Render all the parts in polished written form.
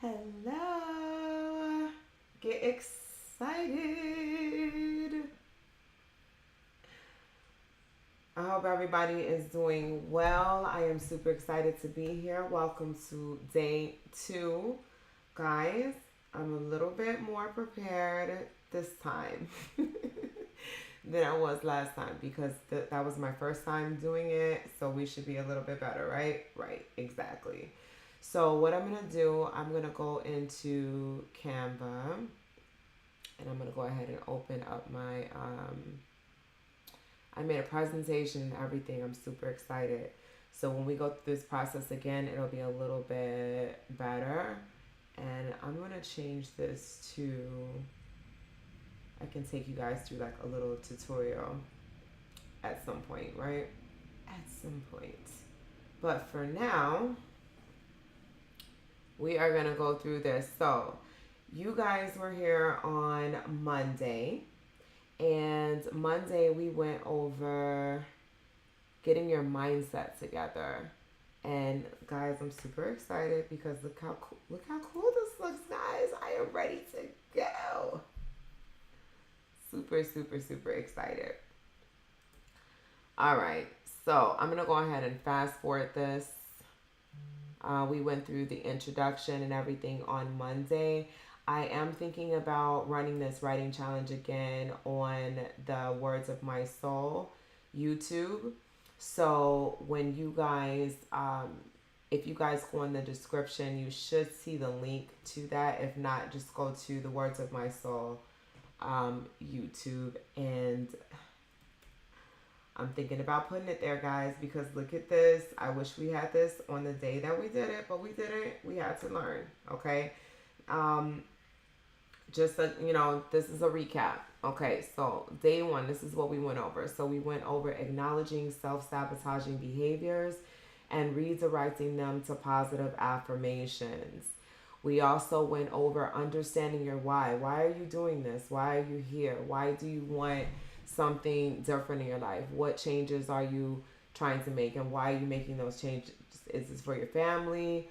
Hello. Get excited. I hope everybody is doing well. I am super excited to be here. Welcome to day 2. Guys, I'm a little bit more prepared this time than I was last time because that was my first time doing it. So we should be a little bit better, right? Right, exactly. So what I'm going to do, I'm going to go into Canva and I'm going to go ahead and open up my, I made a presentation and everything. I'm super excited. So when we go through this process again, it'll be a little bit better. And I'm going to change this to, I can take you guys through like a little tutorial at some point, right? At some point. But for now, we are going to go through this. So you guys were here on Monday, and Monday we went over getting your mindset together. And guys, I'm super excited because look how cool this looks, guys. I am ready to go. Super, super, super excited. All right, so I'm gonna go ahead and fast forward this. We went through the introduction and everything on Monday. I am thinking about running this writing challenge again on the Words of My Soul YouTube. So when you guys, if you guys go in the description, you should see the link to that. If not, just go to the Words of My Soul YouTube, and I'm thinking about putting it there, guys, because look at this. I wish we had this on the day that we did it, but we didn't. We had to learn, okay? Just so you know, this is a recap. Okay, so day 1, this is what we went over. So we went over acknowledging self-sabotaging behaviors and redirecting them to positive affirmations. We also went over understanding your why. Why are you doing this? Why are you here? Why do you want something different in your life? What changes are you trying to make, and why are you making those changes? Is this for your family?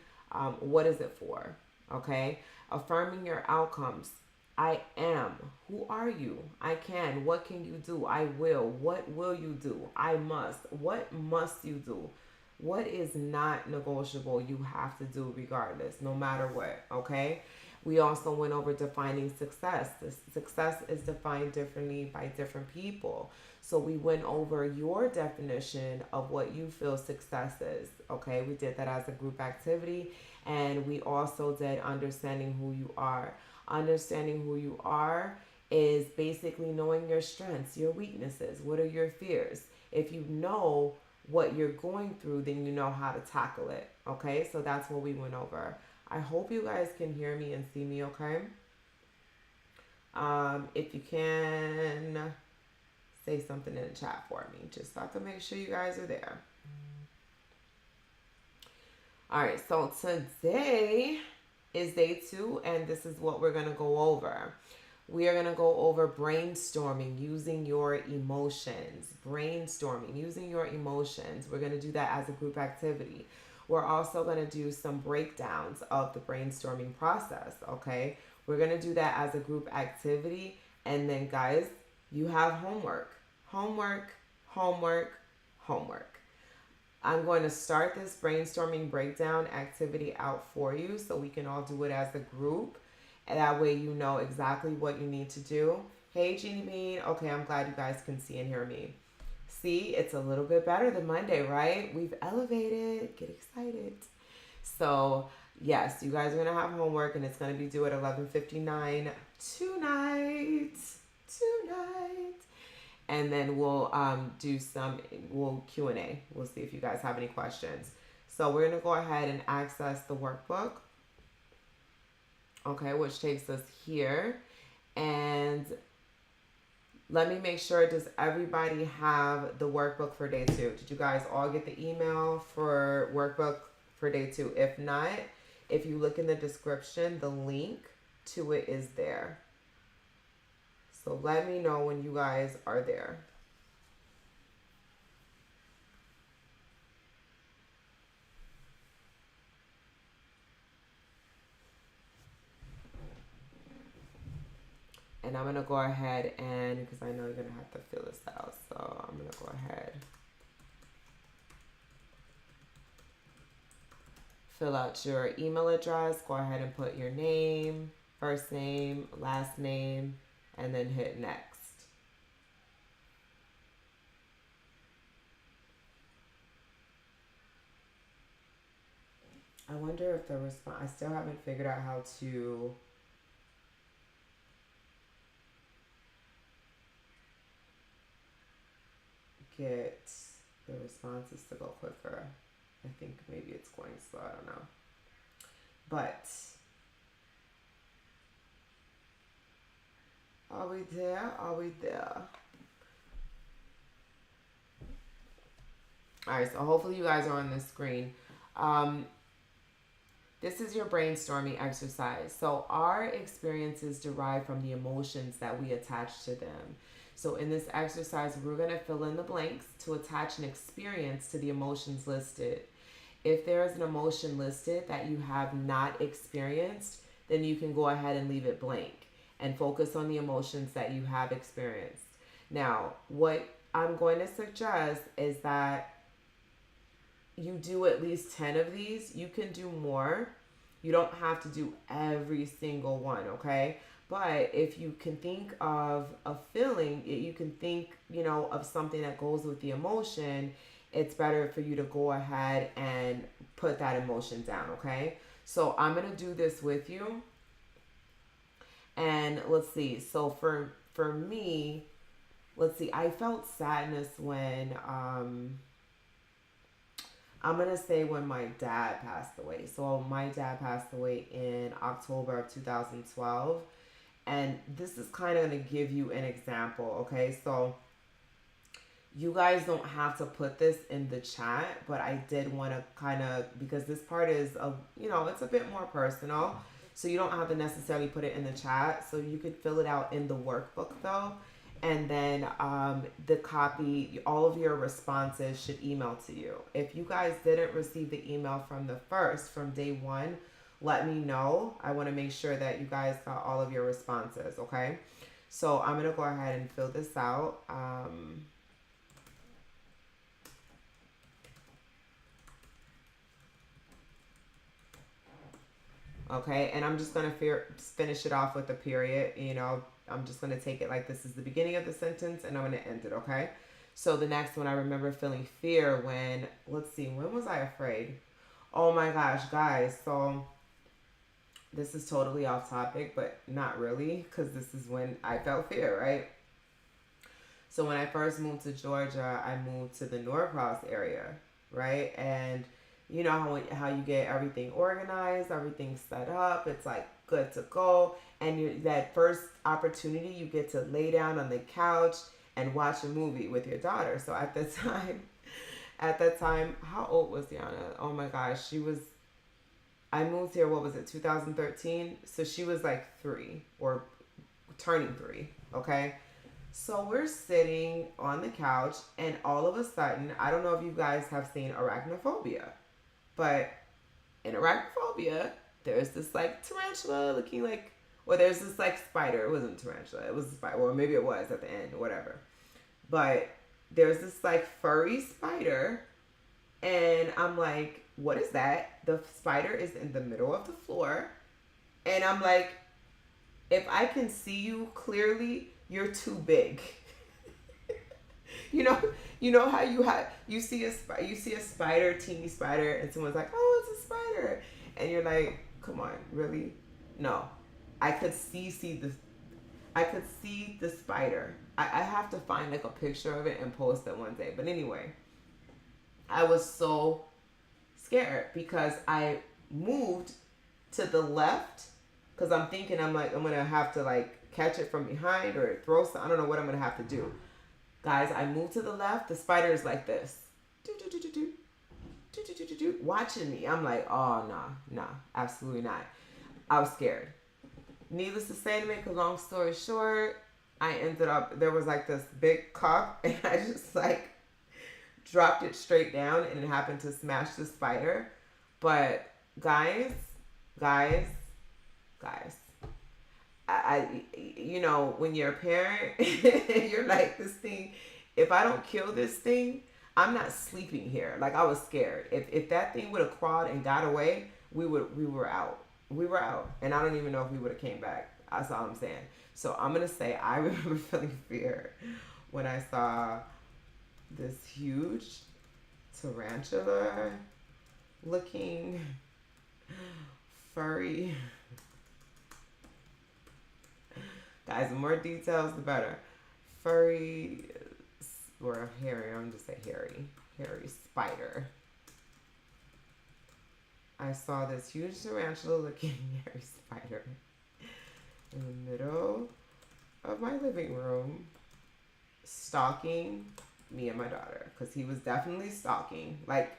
What is it for? Okay. Affirming your outcomes. I am. Who are you? I can. What can you do? I will. What will you do? I must. What must you do? What is not negotiable you have to do regardless, no matter what, okay? We also went over defining success. Success is defined differently by different people. So we went over your definition of what you feel success is, okay? We did that as a group activity, and we also did understanding who you are. Understanding who you are is basically knowing your strengths, your weaknesses. What are your fears? If you know what you're going through, then you know how to tackle it, okay? So that's what we went over. I hope you guys can hear me and see me, okay? If you can, say something in the chat for me, just so I can make sure you guys are there. All right, so today is day 2, and this is what we're going to go over. We are going to go over brainstorming using your emotions. Brainstorming using your emotions. We're going to do that as a group activity. We're also going to do some breakdowns of the brainstorming process, okay? We're going to do that as a group activity. And then, guys, you have homework. Homework, homework, homework. I'm going to start this brainstorming breakdown activity out for you so we can all do it as a group. And that way you know exactly what you need to do. Hey, Jeannie Bean. Okay, I'm glad you guys can see and hear me. See, it's a little bit better than Monday, right? We've elevated. Get excited. So, yes, you guys are going to have homework, and it's going to be due at 11:59 tonight. And then we'll we'll Q&A. We'll see if you guys have any questions. So we're going to go ahead and access the workbook. Okay, which takes us here. And let me make sure, does everybody have the workbook for day 2? Did you guys all get the email for workbook for day 2? If not, if you look in the description, the link to it is there. So let me know when you guys are there. And I'm going to go ahead and, because I know you're going to have to fill this out. So I'm going to go ahead. Fill out your email address. Go ahead and put your name, first name, last name, and then hit next. I wonder if the response, I still haven't figured out how to get the responses to go quicker. I think maybe it's going slow, I don't know. But are we there? Are we there? All right, so hopefully you guys are on the screen. This is your brainstorming exercise. So our experiences derive from the emotions that we attach to them. So in this exercise, we're going to fill in the blanks to attach an experience to the emotions listed. If there is an emotion listed that you have not experienced, then you can go ahead and leave it blank and focus on the emotions that you have experienced. Now, what I'm going to suggest is that you do at least 10 of these. You can do more. You don't have to do every single one, okay? But if you can think of a feeling, you can think, of something that goes with the emotion, it's better for you to go ahead and put that emotion down, okay? So I'm going to do this with you. And let's see. So for me, let's see. I felt sadness when I'm going to say when my dad passed away. So my dad passed away in October of 2012. And this is kind of going to give you an example, okay? So you guys don't have to put this in the chat, but I did want to kind of, because this part is, it's a bit more personal. So you don't have to necessarily put it in the chat. So you could fill it out in the workbook though. And then the copy, all of your responses should email to you. If you guys didn't receive the email from day one, let me know. I want to make sure that you guys got all of your responses, okay? So I'm going to go ahead and fill this out. Okay, and I'm just going to finish it off with a period, I'm just going to take it like this is the beginning of the sentence and I'm going to end it, okay? So the next one, I remember feeling fear when, let's see, when was I afraid? Oh my gosh, guys. So this is totally off topic, but not really, because this is when I felt fear, right? So when I first moved to Georgia, I moved to the Norcross area, right? And you know how you get everything organized, everything set up, it's like good to go. And that first opportunity, you get to lay down on the couch and watch a movie with your daughter. So at that time, how old was Diana? Oh my gosh, I moved here, 2013? So she was like 3 or turning 3, okay? So we're sitting on the couch and all of a sudden, I don't know if you guys have seen arachnophobia, but in arachnophobia, there's this like tarantula looking like, or there's this like spider. It wasn't a tarantula, it was a spider, or maybe it was at the end, or whatever. But there's this like furry spider, and I'm like, what is that? The spider is in the middle of the floor, and I'm like, if I can see you clearly, you're too big. You know how you see a spider, teeny spider, and someone's like, oh, it's a spider, and you're like, come on, really? No, I could see the spider. I have to find like a picture of it and post it one day. But anyway, I was so scared because I moved to the left because I'm thinking I'm gonna have to like catch it from behind or throw some. I don't know what I'm gonna have to do. Guys, I moved to the left. The spider is like this, watching me. I'm like, oh nah, absolutely not. I was scared. Needless to say, to make a long story short, I ended up, there was like this big cup and I just like dropped it straight down and it happened to smash the spider. But guys, you know, when you're a parent, you're like, this thing, if I don't kill this thing, I'm not sleeping here. Like, I was scared. If that thing would have crawled and got away, we were out. We were out. And I don't even know if we would have came back. That's all I'm saying. So I'm going to say I remember feeling fear when I saw this huge tarantula looking furry. Guys, the more details, the better. Furry, or hairy, I'm just say hairy spider. I saw this huge tarantula looking hairy spider in the middle of my living room, stalking me and my daughter, because he was definitely stalking, like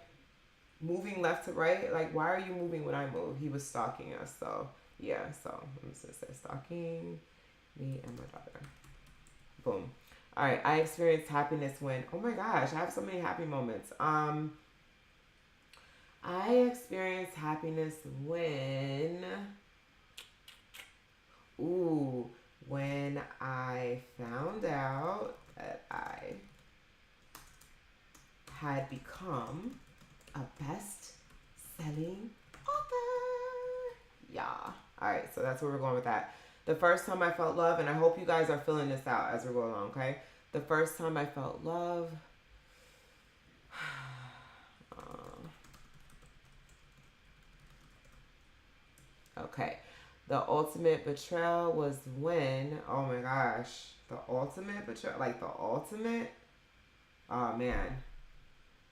moving left to right. Like, why are you moving when I move? He was stalking us. So yeah, so I'm just gonna say stalking me and my daughter. Boom. All right, I experienced happiness when, oh my gosh, I have so many happy moments. I experienced happiness when, when I found out that I had become a best-selling author. Yeah. All right, so that's where we're going with that. The first time I felt love, and I hope you guys are filling this out as we go along, okay? The first time I felt love, okay. The ultimate betrayal was when, oh my gosh, the ultimate betrayal, like the ultimate, oh man,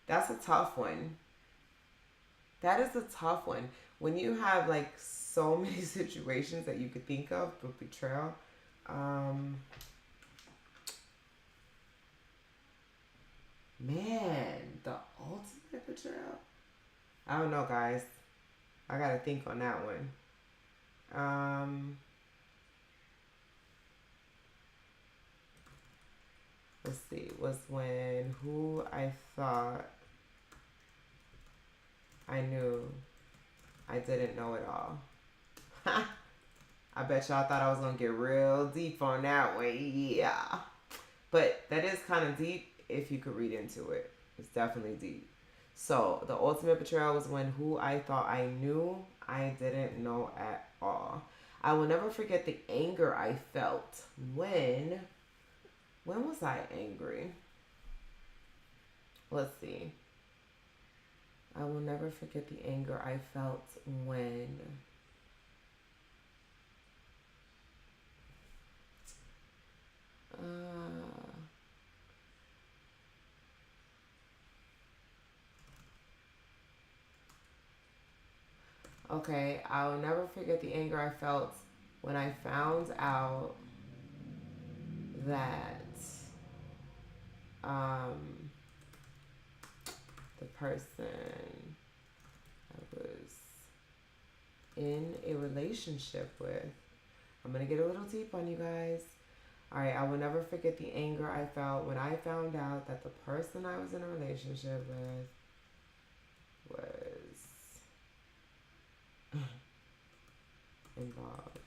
that's a tough one. That is a tough one. When you have like so many situations that you could think of, but betrayal, man, the ultimate betrayal. I don't know, guys. I gotta think on that one. Let's see. Was when who I thought I knew I didn't know it all. I bet y'all thought I was gonna get real deep on that one. Yeah. But that is kind of deep if you could read into it. It's definitely deep. So the ultimate betrayal was when who I thought I knew I didn't know at all. I will never forget the anger I felt when was I angry? Let's see. I will never forget the anger I felt when okay, I will never forget the anger I felt when I found out that the person I was in a relationship with, I'm going to get a little deep on you guys. All right, I will never forget the anger I felt when I found out that the person I was in a relationship with was involved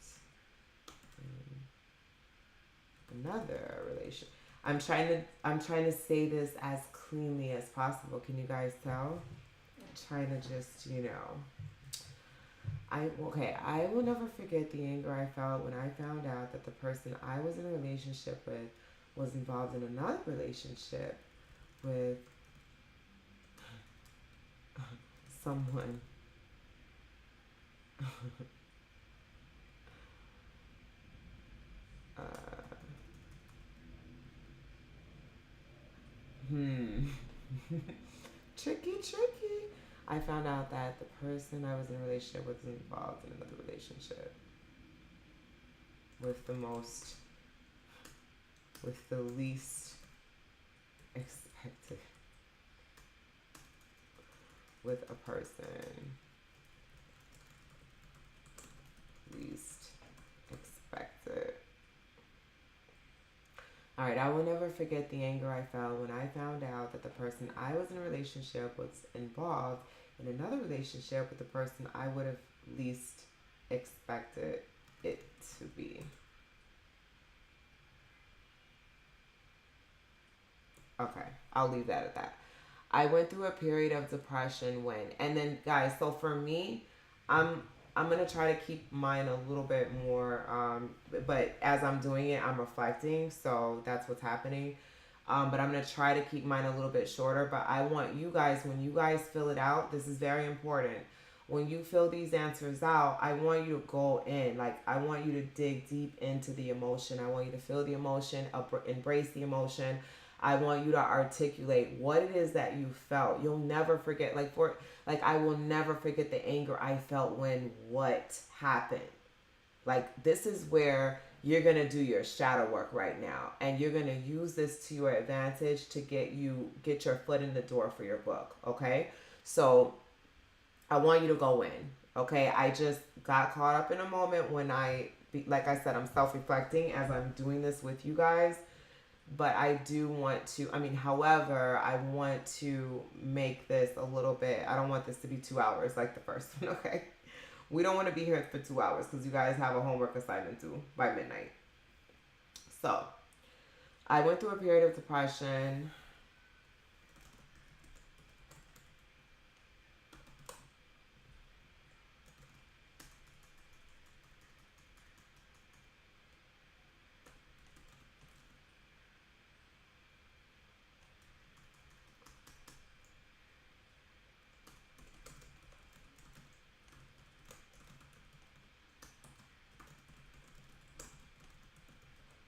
in another relationship. I'm trying to say this as cleanly as possible. Can you guys tell? I'm trying to just, I will never forget the anger I felt when I found out that the person I was in a relationship with was involved in another relationship with someone. Tricky. I found out that the person I was in a relationship with was involved in another relationship with the least expected, with a person least expected. All right, I will never forget the anger I felt when I found out that the person I was in a relationship was involved in another relationship with the person I would have least expected. it to be. Okay, I'll leave that at that. I went through a period of depression when, and then guys, so for me, I'm I'm gonna try to keep mine a little bit more, but as I'm doing it, I'm reflecting, so that's what's happening. But I'm gonna try to keep mine a little bit shorter. But I want you guys, when you guys fill it out, this is very important. When you fill these answers out, I want you to go in. Like, I want you to dig deep into the emotion. I want you to feel the emotion, embrace the emotion. I want you to articulate what it is that you felt. You'll never forget. Like I will never forget the anger I felt when what happened. Like, this is where you're going to do your shadow work right now, and you're going to use this to your advantage to get your foot in the door for your book, okay? So I want you to go in, okay? I just got caught up in a moment when like I said, I'm self-reflecting as I'm doing this with you guys. But I do want to, however, I want to make this a little bit, I don't want this to be 2 hours like the first one, okay? We don't want to be here for 2 hours because you guys have a homework assignment due by midnight. So, I went through a period of depression.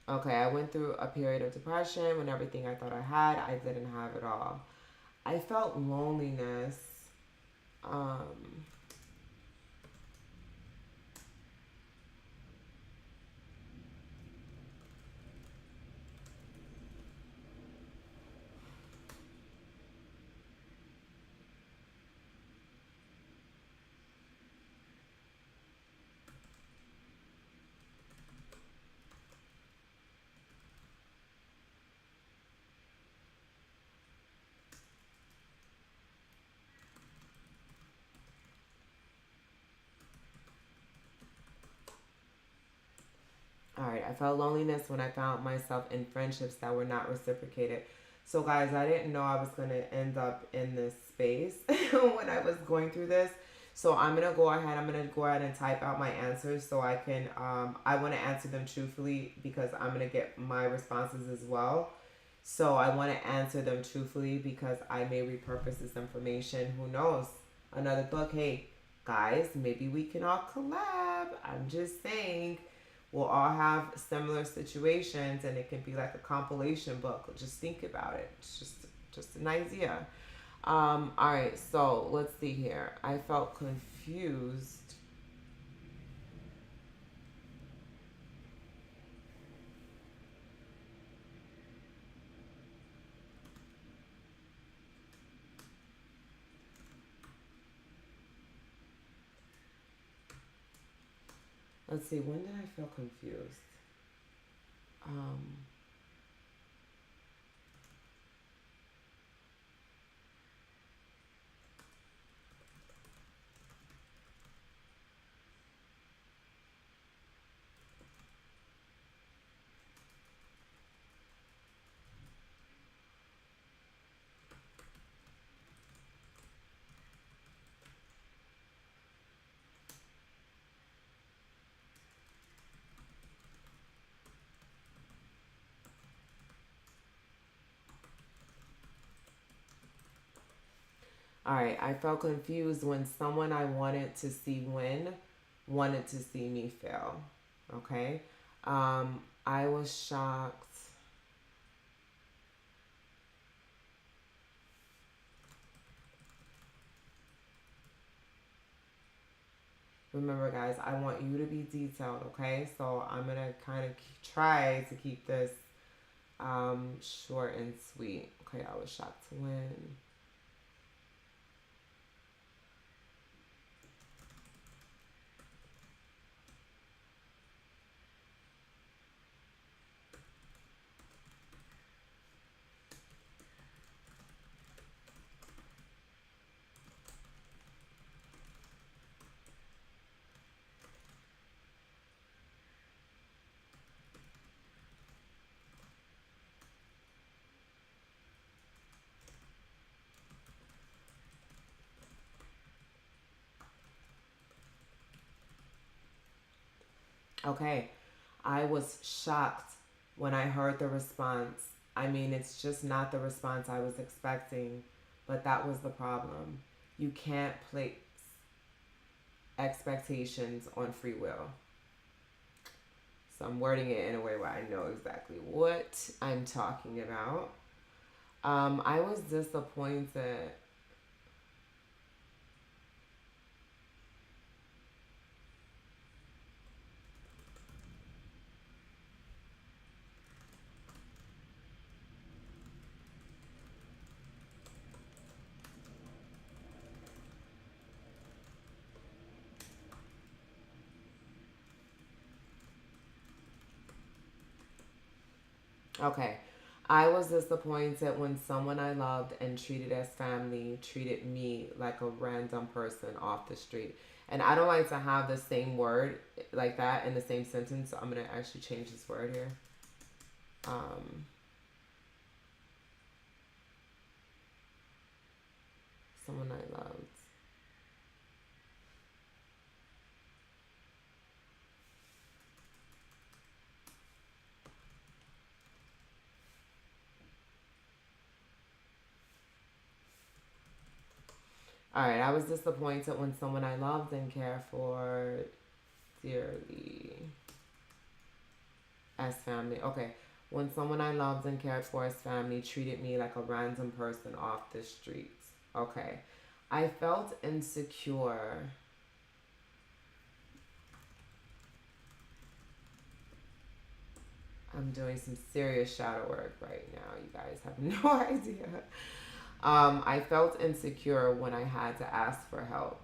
Okay, I went through a period of depression when everything I thought I had, I didn't have it all. I felt loneliness. Um, all right, I felt loneliness when I found myself in friendships that were not reciprocated. So, guys, I didn't know I was going to end up in this space when I was going through this. So, I'm going to go ahead and type out my answers so I can, I want to answer them truthfully because I'm going to get my responses as well. So, I want to answer them truthfully because I may repurpose this information. Who knows? Another book. Hey, guys, maybe we can all collab. I'm just saying we'll all have similar situations and it can be like a compilation book. Just think about it. It's just an idea. All right, so let's see here. I felt confused. Let's see, when did I feel confused? Um, all right, I felt confused when someone I wanted to see win wanted to see me fail. Okay? I was shocked. Remember, guys, I want you to be detailed, okay? So I'm going to kind of try to keep this short and sweet. Okay, I was shocked to win. Okay. I was shocked when I heard the response. I mean, it's just not the response I was expecting, but that was the problem. You can't place expectations on free will. So I'm wording it in a way where I know exactly what I'm talking about. I was disappointed. Okay. I was disappointed when someone I loved and treated as family treated me like a random person off the street. And I don't like to have the same word like that in the same sentence. So I'm going to actually change this word here. Um, Someone I loved. All right. I was disappointed when someone I loved and cared for dearly as family. Okay. When someone I loved and cared for as family treated me like a random person off the streets. Okay. I felt insecure. I'm doing some serious shadow work right now. You guys have no idea. I felt insecure when I had to ask for help.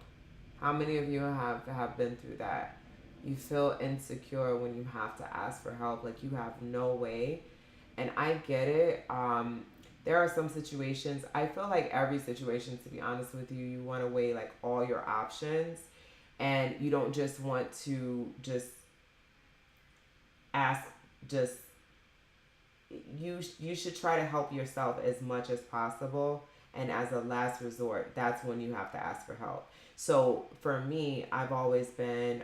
How many of you have been through that? You feel insecure when you have to ask for help, like you have no way. And I get it. There are some situations. I feel like every situation, to be honest with you, you want to weigh like all your options, and you don't just want to just ask. Just you should try to help yourself as much as possible, and as a last resort, that's when you have to ask for help. So for me, I've always been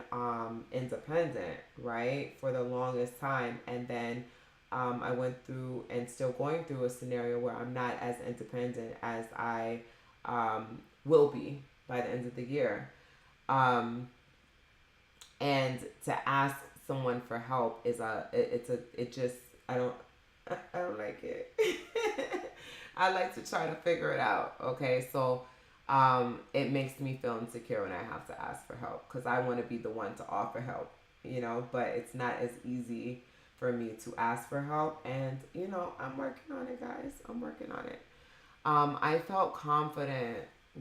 independent, right, for the longest time, and then I went through and still going through a scenario where I'm not as independent as I will be by the end of the year. um, and to ask someone for help is it just I don't I don't like it. I like to try to figure it out. Okay, so it makes me feel insecure when I have to ask for help because I want to be the one to offer help, but it's not as easy for me to ask for help. And, I'm working on it, guys. I'm working on it. I felt confident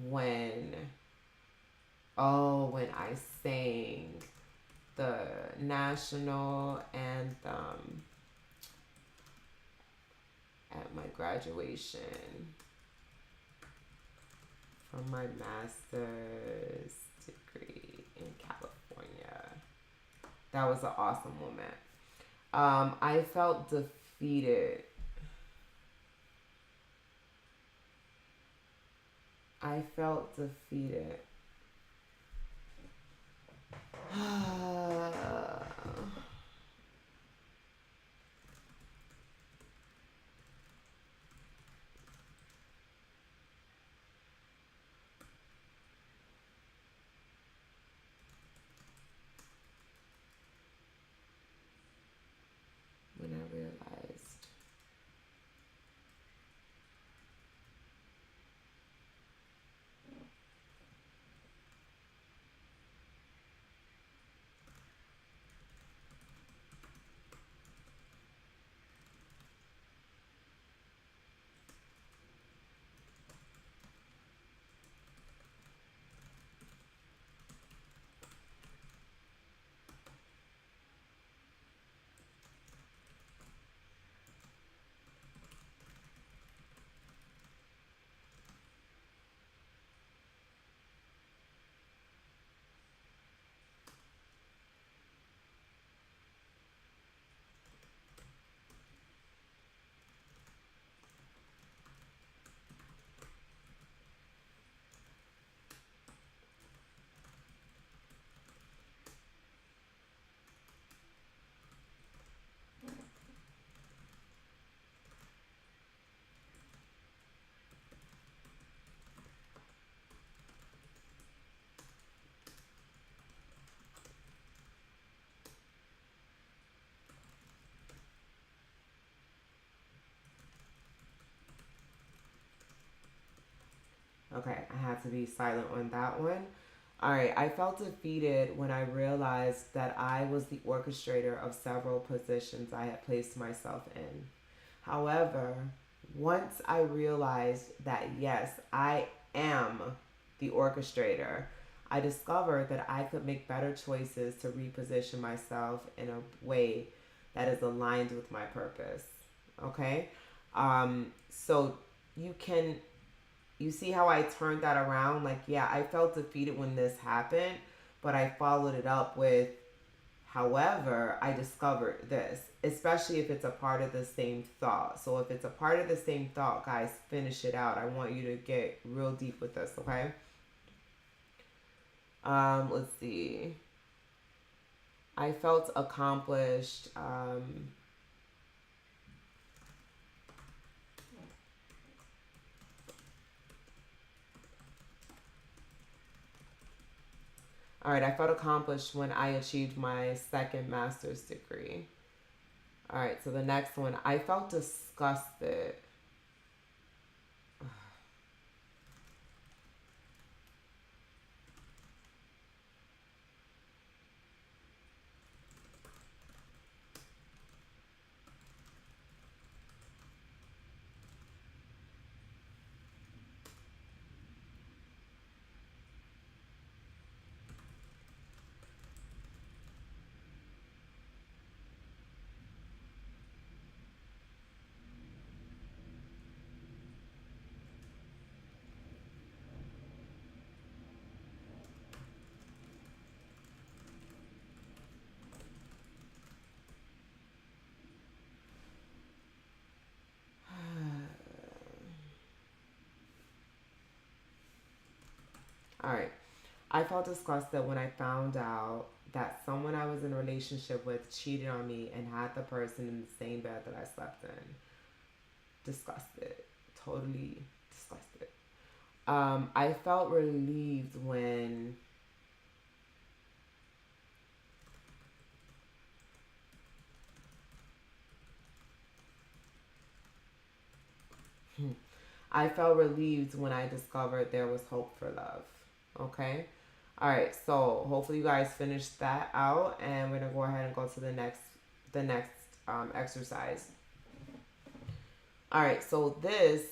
when, when I sang the national anthem at my graduation from my master's degree in California. That was an awesome moment. I felt defeated. I felt defeated. When I realized Okay, I had to be silent on that one. All right, I felt defeated when I realized that I was the orchestrator of several positions I had placed myself in. However, once I realized that yes, I am the orchestrator, I discovered that I could make better choices to reposition myself in a way that is aligned with my purpose. Okay? So you can you see how I turned that around? Like, yeah, I felt defeated when this happened, but I followed it up with, however, I discovered this, especially if it's a part of the same thought. So if it's a part of the same thought, guys, finish it out. I want you to get real deep with this, okay? Let's see. I felt accomplished. All right, I felt accomplished when I achieved my second master's degree. All right, so the next one, I felt disgusted. All right. I felt disgusted when I found out that someone I was in a relationship with cheated on me and had the person in the same bed that I slept in. Disgusted. Totally disgusted. I felt relieved when I felt relieved when I discovered there was hope for love. Okay? All right. So, hopefully you guys finished that out and we're going to go ahead and go to the next exercise. All right. So, this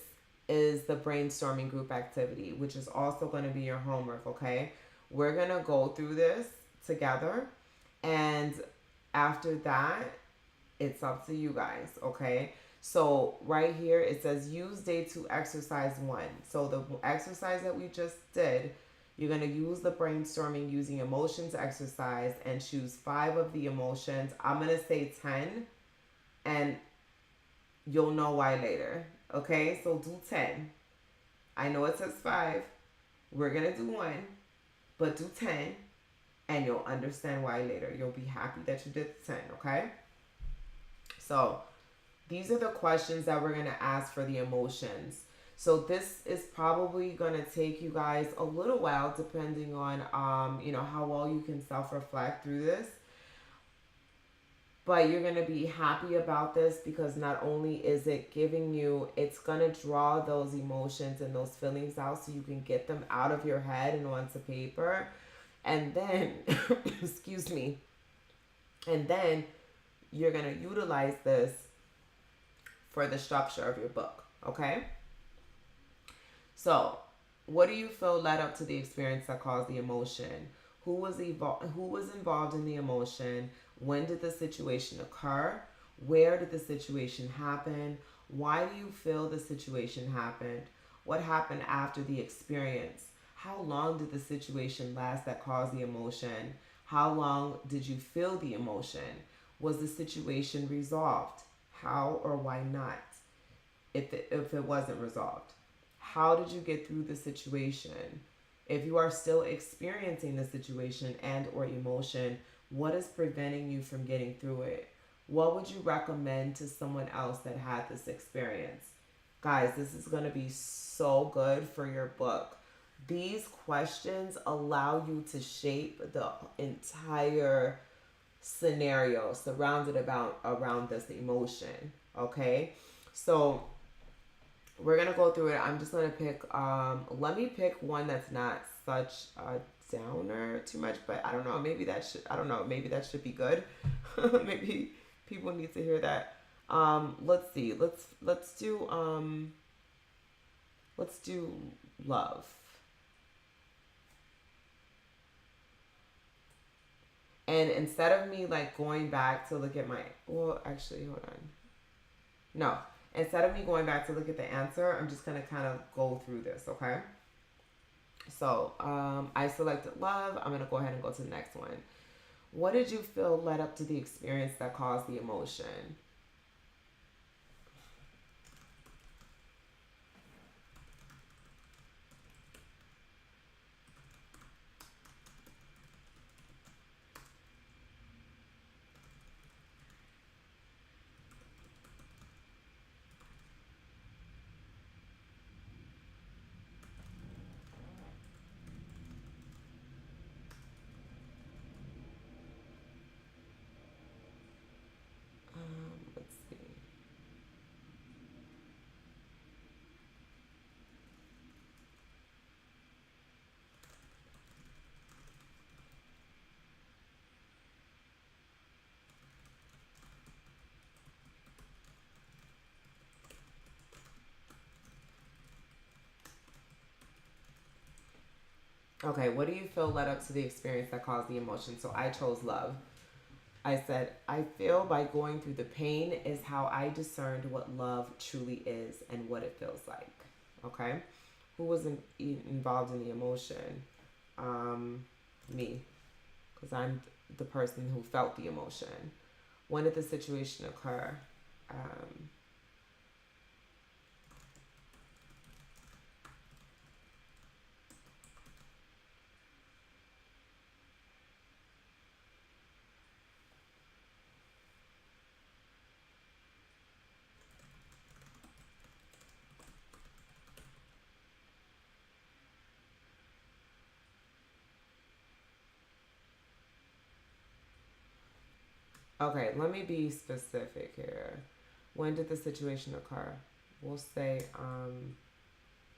is the brainstorming group activity, which is also going to be your homework, okay? We're going to go through this together and after that, it's up to you guys, okay? So right here it says use day 2 exercise 1. So the exercise that we just did, you're going to use the brainstorming using emotions exercise and choose 5 of the emotions. I'm going to say 10 and you'll know why later. Okay? So do 10. I know it says 5. We're going to do 1, but do 10 and you'll understand why later. You'll be happy that you did 10, okay? So these are the questions that we're going to ask for the emotions. So this is probably going to take you guys a little while depending on, how well you can self-reflect through this. But you're going to be happy about this because not only is it giving you, it's going to draw those emotions and those feelings out so you can get them out of your head and onto paper. And then, excuse me, and then you're going to utilize this for the structure of your book, okay? So, what do you feel led up to the experience that caused the emotion? Who was involved in the emotion? When did the situation occur? Where did the situation happen? Why do you feel the situation happened? What happened after the experience? How long did the situation last that caused the emotion? How long did you feel the emotion? Was the situation resolved? How or why not? If it wasn't resolved, how did you get through the situation? If you are still experiencing the situation and or emotion, what is preventing you from getting through it? What would you recommend to someone else that had this experience? Guys, this is going to be so good for your book. These questions allow you to shape the entire scenario surrounded around this emotion, okay? So We're gonna go through it. I'm just gonna pick. Let me pick one that's not such a downer too much, but I don't know. Maybe that should. I don't know. Maybe that should be good. Maybe people need to hear that. Let's see. Let's do love. And instead of me like going back to look at my, well, actually, hold on. No, instead of me going back to look at the answer, I'm just gonna kind of go through this, okay? So I selected love. I'm gonna go ahead and go to the next one. What did you feel led up to the experience that caused the emotion? Let's see. Okay, what do you feel led up to the experience that caused the emotion? So I chose love. I said, I feel by going through the pain is how I discerned what love truly is and what it feels like. Okay? Who was involved in the emotion? Me. Because I'm the person who felt the emotion. When did the situation occur? Okay, let me be specific here. When did the situation occur? We'll say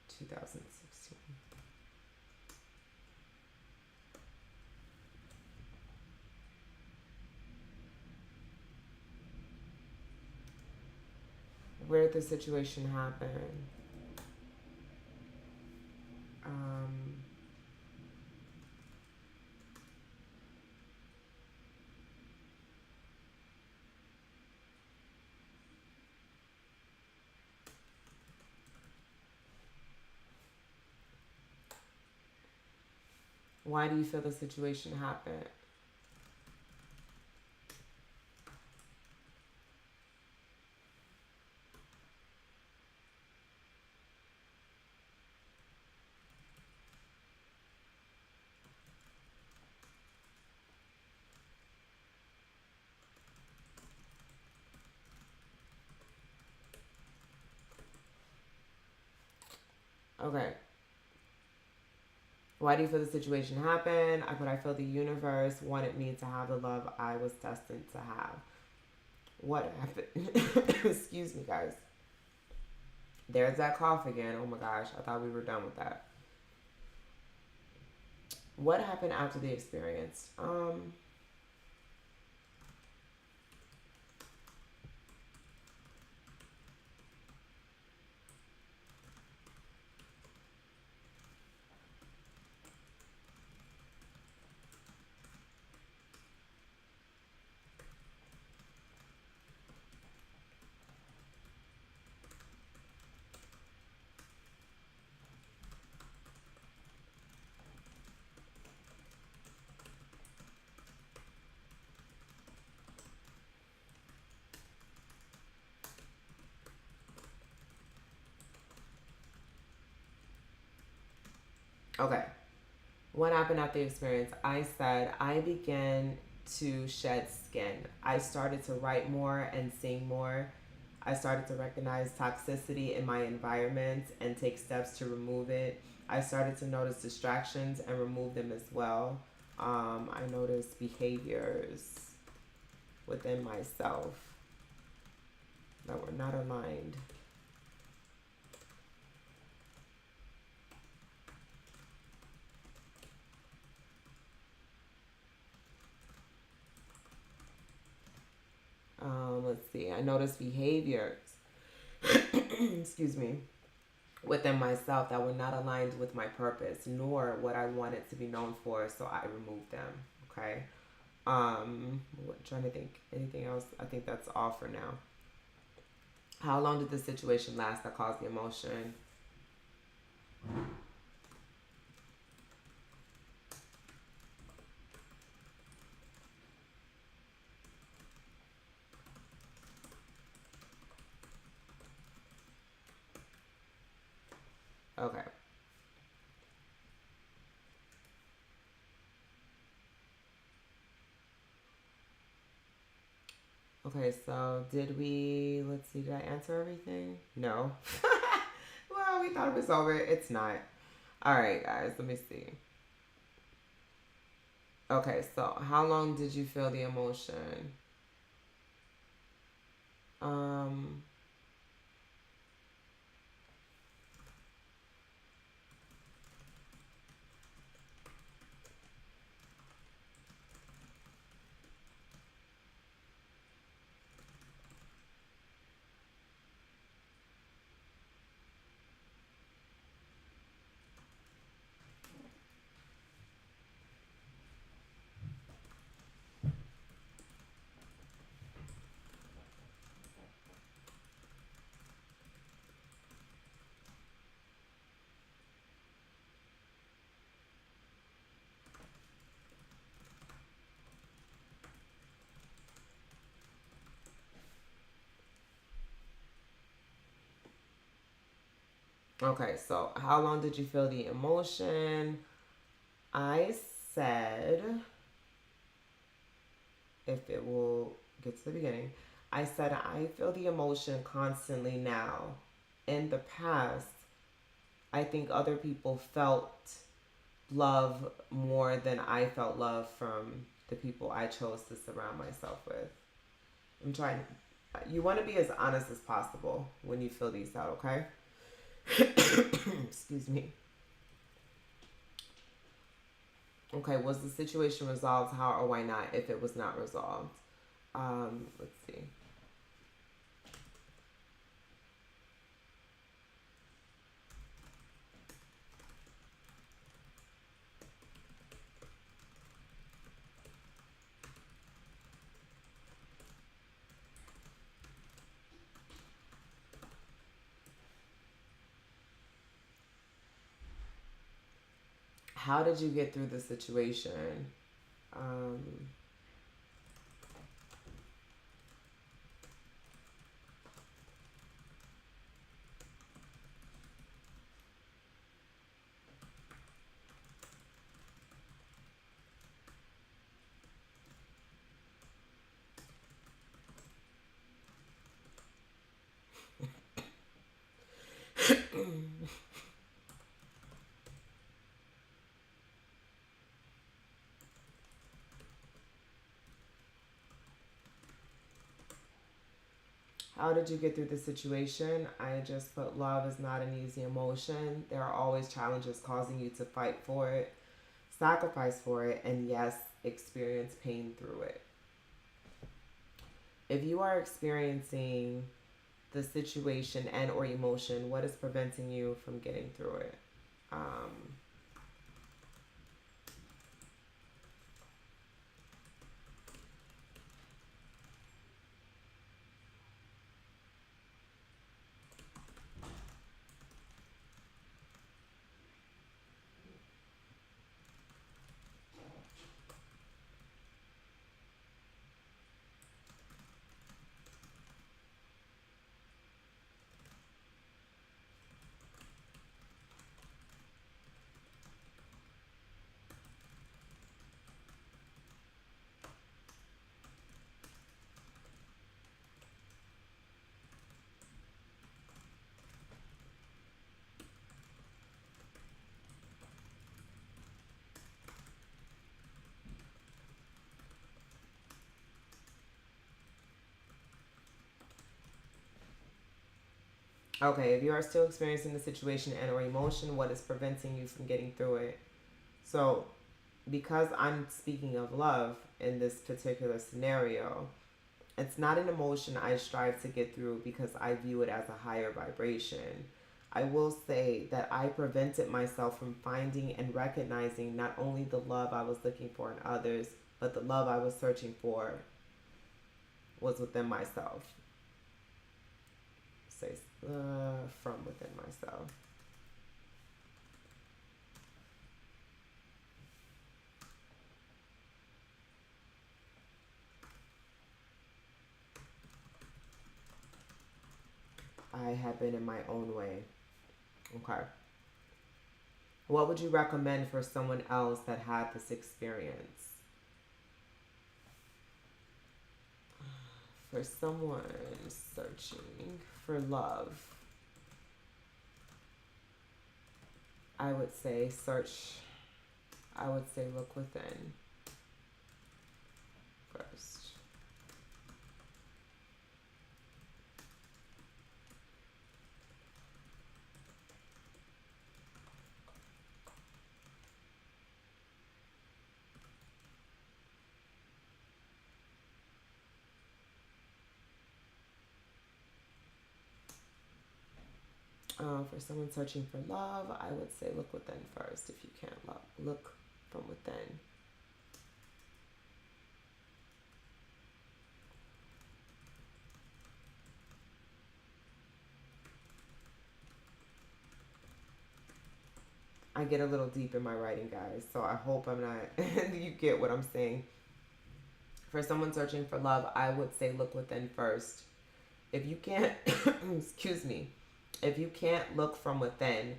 2016. Where did the situation happen? Um, why do you feel the situation happened? Okay. Why do you feel the situation happen? I feel the universe wanted me to have the love I was destined to have. What happened? Excuse me, guys. There's that cough again. Oh my gosh, I thought we were done with that. What happened after the experience? Okay. What happened after the experience? I said I began to shed skin. I started to write more and sing more. I started to recognize toxicity in my environment and take steps to remove it. I started to notice distractions and remove them as well. I noticed behaviors within myself that were not aligned. noticed behaviors, excuse me, within myself that were not aligned with my purpose, nor what I wanted to be known for, so I removed them. Okay. Trying to think anything else. I think that's all for now. How long did the situation last that caused the emotion? Okay. Okay, so let's see, did I answer everything? No. Well, we thought it was over. It's not. All right, guys, let me see. Okay, so how long did you feel the emotion? Um, okay, so how long did you feel the emotion? I said, if it will get to the beginning, I said I feel the emotion constantly now. In the past, I think other people felt love more than I felt love from the people I chose to surround myself with. I'm trying. You want to be as honest as possible when you fill these out, okay? Excuse me. Okay, was the situation resolved? How or why not? If it was not resolved, let's see. How did you get through the situation? Um, how did you get through the situation? I just put love is not an easy emotion. There are always challenges causing you to fight for it, sacrifice for it, and yes, experience pain through it. If you are experiencing the situation and or emotion, what is preventing you from getting through it? Um, okay, if you are still experiencing the situation and or emotion, what is preventing you from getting through it? So, because I'm speaking of love in this particular scenario, It's not an emotion I strive to get through because I view it as a higher vibration. I will say that I prevented myself from finding and recognizing not only the love I was looking for in others, but the love I was searching for was within myself. Say, from within myself. I have been in my own way. Okay. What would you recommend for someone else that had this experience? For someone searching for love, I would say look within first. For someone searching for love, I would say look within first. If you can't look from within. I get a little deep in my writing, guys, so I hope I'm not, you get what I'm saying. For someone searching for love, I would say look within first. If you can't, excuse me, if you can't look from within,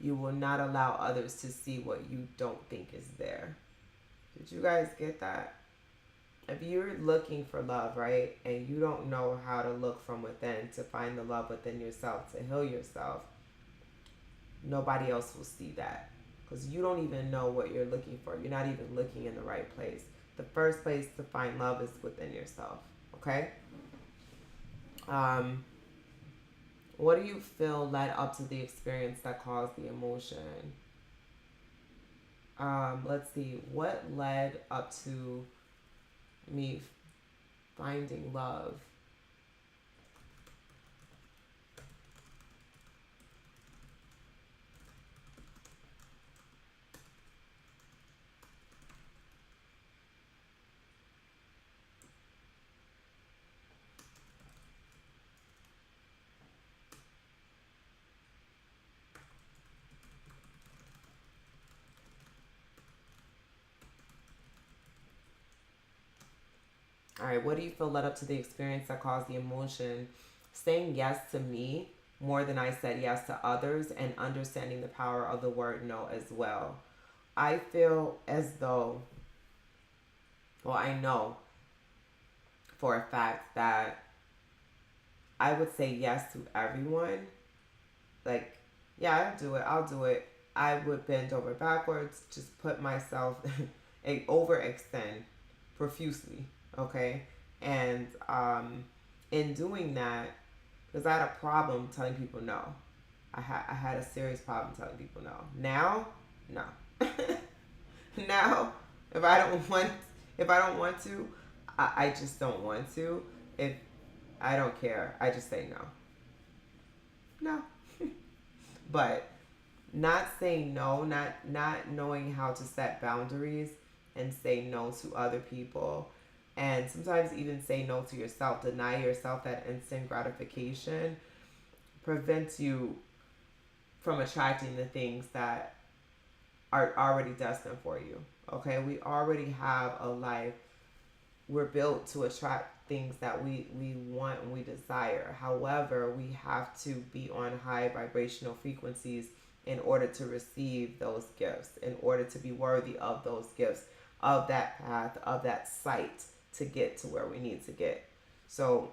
you will not allow others to see what you don't think is there. Did you guys get that? If you're looking for love, right, and you don't know how to look from within to find the love within yourself, to heal yourself, nobody else will see that because you don't even know what you're looking for. You're not even looking in the right place. The first place to find love is within yourself, okay? What do you feel led up to the experience that caused the emotion? Let's see. What led up to me finding love? All right, what do you feel led up to the experience that caused the emotion? Saying yes to me more than I said yes to others, and understanding the power of the word no as well. I feel as though, well, I know for a fact that I would say yes to everyone. Like, yeah, I'll do it. I would bend over backwards, just put myself, overextend profusely, okay? And in doing that, because I had a problem telling people no. I had a serious problem telling people no. Now, no. Now, if I don't want to, I just don't want to. If I don't care, I just say no. No. But not saying no, not knowing how to set boundaries and say no to other people, and sometimes even say no to yourself, deny yourself that instant gratification, prevents you from attracting the things that are already destined for you. Okay, we already have a life. We're built to attract things that we want and we desire. However, we have to be on high vibrational frequencies in order to receive those gifts, in order to be worthy of those gifts, of that path, of that sight to get to where we need to get. So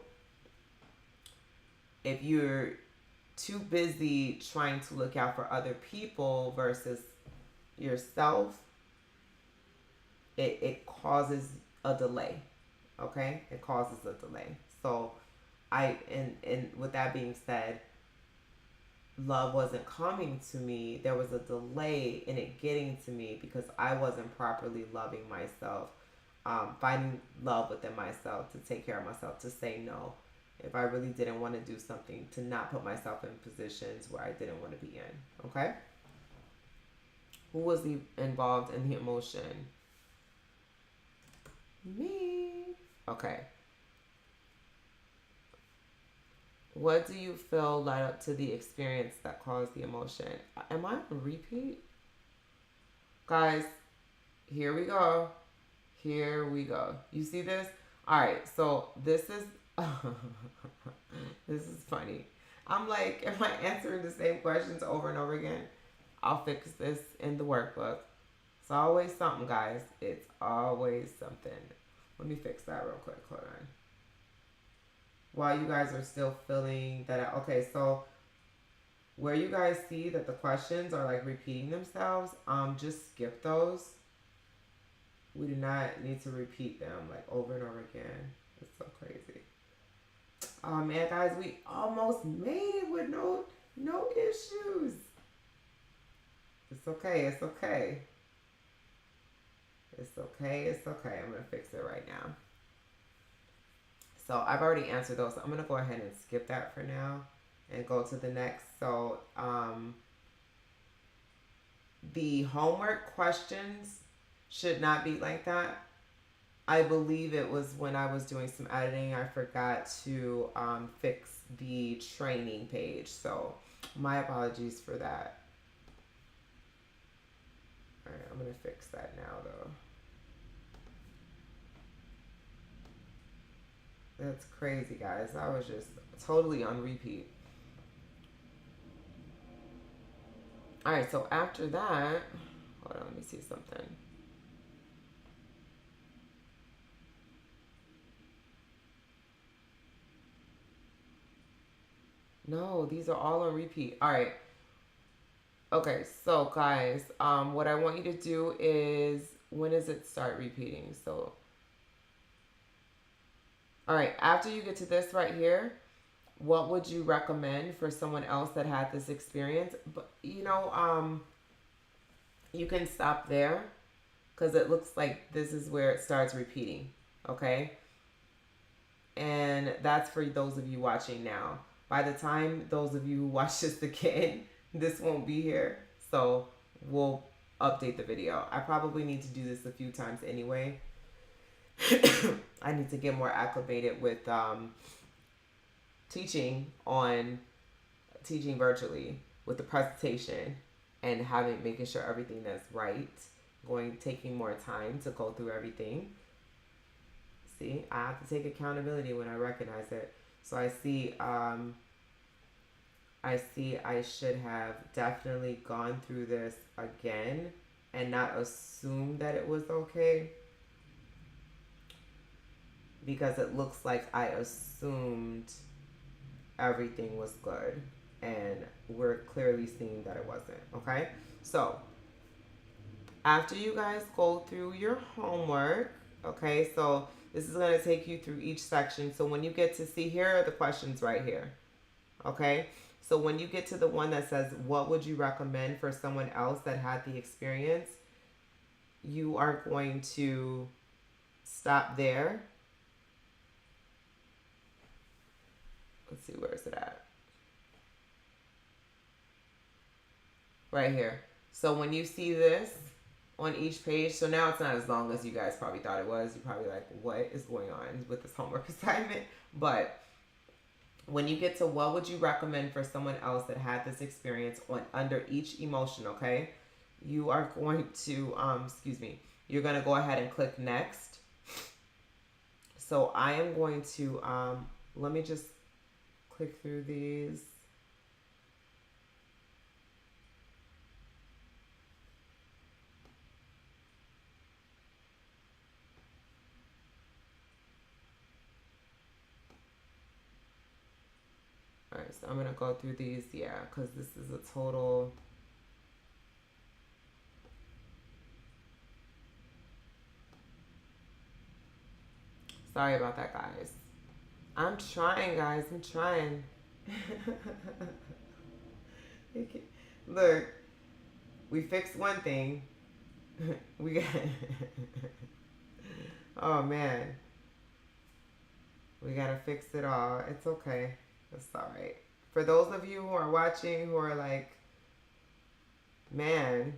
if you're too busy trying to look out for other people versus yourself, it causes a delay. Okay, it causes a delay. So and with that being said, love wasn't coming to me. There was a delay in it getting to me because I wasn't properly loving myself. finding love within myself to take care of myself, to say no. If I really didn't want to do something, to not put myself in positions where I didn't want to be in. Okay? Who was involved in the emotion? Me. Okay. What do you feel led up to the experience that caused the emotion? Am I on repeat? Guys, here we go. Here we go. You see this? All right, so this is this is funny. I'm like, am I answering the same questions over and over again? I'll fix this in the workbook. It's always something, guys. It's always something. Let me fix that real quick. Hold on. While you guys are still feeling that out. Okay, so where you guys see that the questions are like repeating themselves, just skip those. We do not need to repeat them like over and over again. It's so crazy. Oh man, guys, we almost made it with no issues. It's okay. It's okay. It's okay. It's okay. I'm gonna fix it right now. So I've already answered those. So I'm gonna go ahead and skip that for now and go to the next. So the homework questions should not be like that. I believe it was when I was doing some editing, I forgot to fix the training page. So my apologies for that. All right, I'm gonna fix that now though. That's crazy, guys. I was just totally on repeat. All right, so after that, hold on, let me see something. No, these are all on repeat. All right. Okay, so guys, what I want you to do is, when does it start repeating? So, all right, after you get to this right here, what would you recommend for someone else that had this experience? But you can stop there because it looks like this is where it starts repeating. Okay, and that's for those of you watching now. By the time those of you who watch this again, this won't be here, so we'll update the video. I probably need to do this a few times anyway. I need to get more acclimated with teaching virtually with the presentation and making sure everything that's right, taking more time to go through everything. See, I have to take accountability when I recognize it. So I see I should have definitely gone through this again and not assumed that it was okay, because it looks like I assumed everything was good and we're clearly seeing that it wasn't. Okay, so after you guys go through your homework, okay, so this is going to take you through each section. So when you get to see, here are the questions right here. Okay, so when you get to the one that says, what would you recommend for someone else that had the experience? You are going to stop there. Let's see, where is it at? Right here. So when you see this on each page, so now it's not as long as you guys probably thought it was. You're probably like, what is going on with this homework assignment? But when you get to what would you recommend for someone else that had this experience, under each emotion, okay, you are going to, you're going to go ahead and click next. So I am going to, let me just click through these. Alright, so I'm going to go through these, because this is a total... Sorry about that, guys. I'm trying, guys. I'm trying. Look, we fixed one thing. We got... Oh man, we gotta fix it all. It's okay. It's all right. For those of you who are watching who are like, man,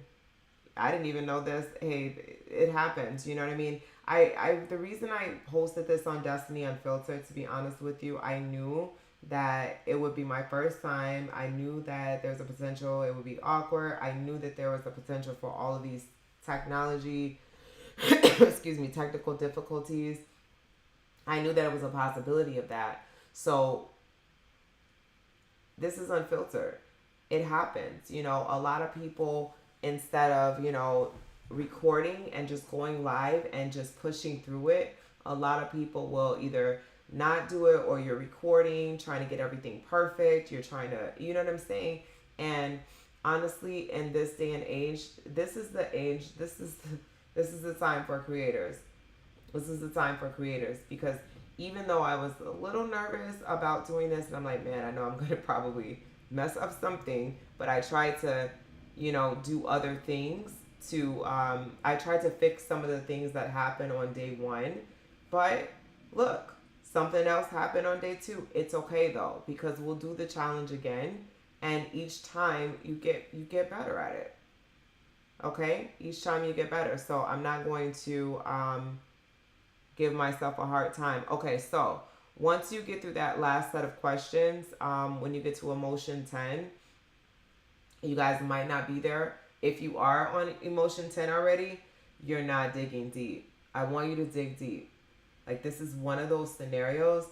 I didn't even know this. Hey, it happens. You know what I mean? The reason I posted this on Destiny Unfiltered, to be honest with you, I knew that it would be my first time. I knew that there's a potential it would be awkward. I knew that there was a potential for all of these technology, excuse me, technical difficulties. I knew that it was a possibility of that. So this is unfiltered. It happens. You know, a lot of people, instead of, you know, recording and just going live and just pushing through it, a lot of people will either not do it, or you're recording, trying to get everything perfect. You're trying to, you know what I'm saying? And honestly, in this day and age, this is the age, this is the time for creators. This is the time for creators, because even though I was a little nervous about doing this, and I'm like, man, I know I'm going to probably mess up something, but I tried to, you know, do other things to, I tried to fix some of the things that happened on day one. But look, something else happened on day two. It's okay though, because we'll do the challenge again, and each time you get better at it. Okay? Each time you get better. So I'm not going to give myself a hard time. Okay, so once you get through that last set of questions, when you get to emotion 10, you guys might not be there. If you are on emotion 10 already, you're not digging deep. I want you to dig deep. Like, this is one of those scenarios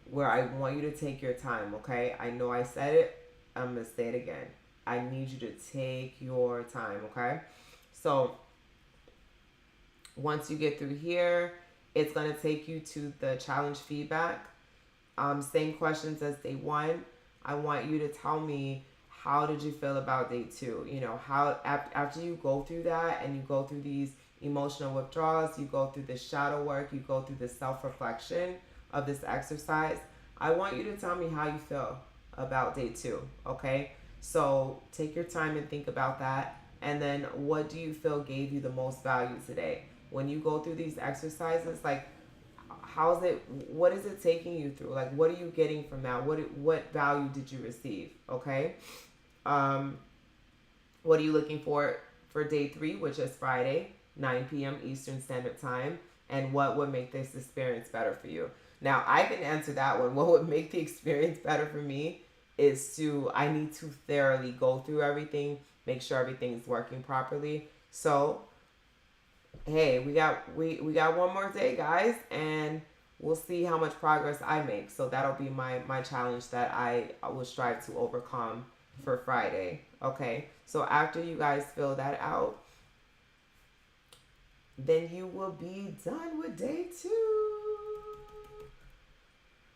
where I want you to take your time, okay? I know I said it. I'm going to say it again. I need you to take your time, okay? So once you get through here, it's going to take you to the challenge feedback. Same questions as day one. I want you to tell me, how did you feel about day two? You know, how after you go through that and you go through these emotional withdrawals, you go through the shadow work, you go through the self-reflection of this exercise, I want you to tell me how you feel about day two, okay? So take your time and think about that. And then what do you feel gave you the most value today? When you go through these exercises, like, how's it, what is it taking you through? Like, what are you getting from that? What value did you receive? Okay. What are you looking for day 3, which is Friday, 9 p.m. Eastern Standard Time? And what would make this experience better for you? Now, I can answer that one. What would make the experience better for me is I need to thoroughly go through everything, make sure everything's working properly. So, hey, we got one more day, guys, and we'll see how much progress I make. So that'll be my challenge that I will strive to overcome for Friday. Okay, so after you guys fill that out, then you will be done with day 2.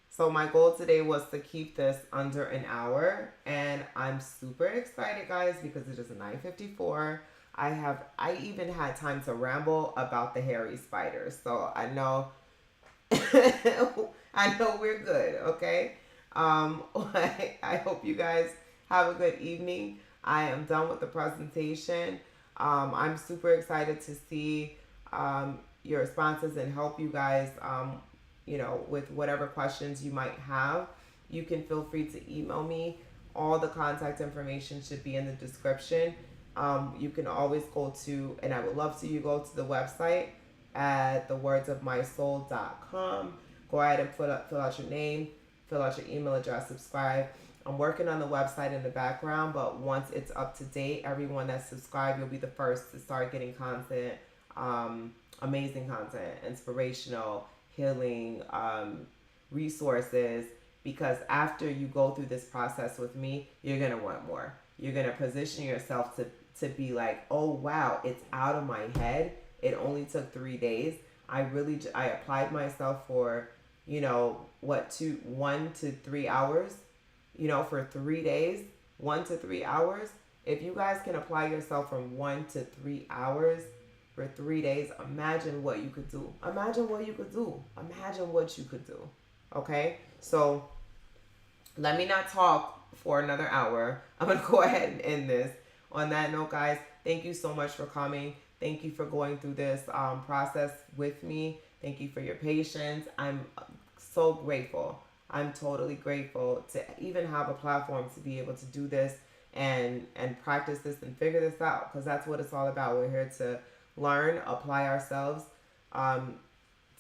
So my goal today was to keep this under an hour, and I'm super excited, guys, because it is 9:54. I even had time to ramble about the hairy spiders. So I know I know we're good, okay? I hope you guys have a good evening. I am done with the presentation. I'm super excited to see your responses and help you guys, you know, with whatever questions you might have. You can feel free to email me. All the contact information should be in the description. You can always go to, and I would love to you go to the website at thewordsofmysoul.com. Go ahead and fill out your name, fill out your email address, subscribe. I'm working on the website in the background, but once it's up to date, everyone that's subscribed, you'll be the first to start getting content, amazing content, inspirational, healing, resources, because after you go through this process with me, you're going to want more. You're going to position yourself to be like, oh, wow, it's out of my head. It only took 3 days. I applied myself for, you know, 1 to 3 hours, you know, for 3 days, 1 to 3 hours. If you guys can apply yourself from 1 to 3 hours for 3 days, imagine what you could do. Imagine what you could do. Imagine what you could do. Okay? So let me not talk for another hour. I'm going to go ahead and end this. On that note, guys, thank you so much for coming. Thank you for going through this process with me. Thank you for your patience. I'm so grateful. I'm totally grateful to even have a platform to be able to do this and practice this and figure this out, because that's what it's all about. We're here to learn, apply ourselves, um,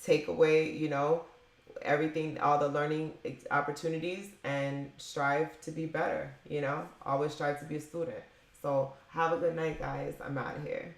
take away, everything, all the learning opportunities, and strive to be better. Always strive to be a student. So have a good night, guys. I'm out of here.